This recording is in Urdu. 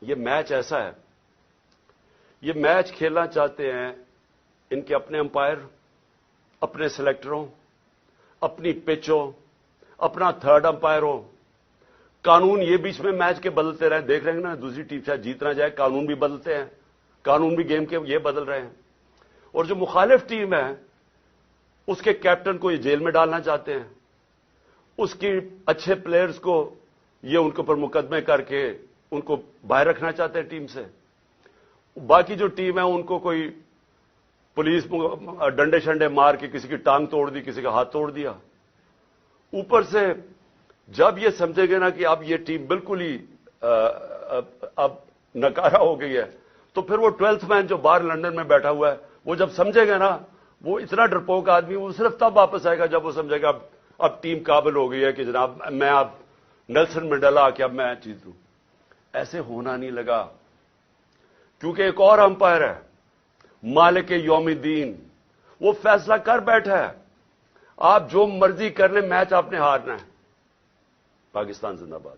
یہ میچ ایسا ہے، یہ میچ کھیلنا چاہتے ہیں ان کے اپنے امپائر، اپنے سلیکٹروں، اپنی پچ ہو، اپنا تھرڈ امپائر ہو، قانون یہ بیچ میں میچ کے بدلتے رہے، دیکھ رہے ہیں نا دوسری ٹیم شاید جیتنا جائے قانون بھی بدلتے ہیں، قانون بھی گیم کے یہ بدل رہے ہیں، اور جو مخالف ٹیم ہے اس کے کیپٹن کو یہ جیل میں ڈالنا چاہتے ہیں، اس کی اچھے پلیئرز کو یہ ان کے اوپر مقدمے کر کے ان کو باہر رکھنا چاہتے ہیں ٹیم سے، باقی جو ٹیم ہے ان کو کوئی پولیس ڈنڈے شنڈے مار کے کسی کی ٹانگ توڑ دی، کسی کا ہاتھ توڑ دیا، اوپر سے جب یہ سمجھے گے نا کہ اب یہ ٹیم بالکل ہی اب نکارہ ہو گئی ہے، تو پھر وہ 12th مین جو باہر لندن میں بیٹھا ہوا ہے وہ جب سمجھے گا نا، وہ اتنا ڈرپوک آدمی وہ صرف تب واپس آئے گا جب وہ سمجھے گا اب ٹیم قابل ہو گئی ہے کہ جناب میں اب نیلسن منڈیلا آ کے اب میں جیت دوں۔ ایسے ہونا نہیں لگا، کیونکہ ایک اور امپائر ہے مالک یوم الدین، وہ فیصلہ کر بیٹھا ہے، آپ جو مرضی کر لیں میچ آپ نے ہارنا ہے۔ پاکستان زندہ باد۔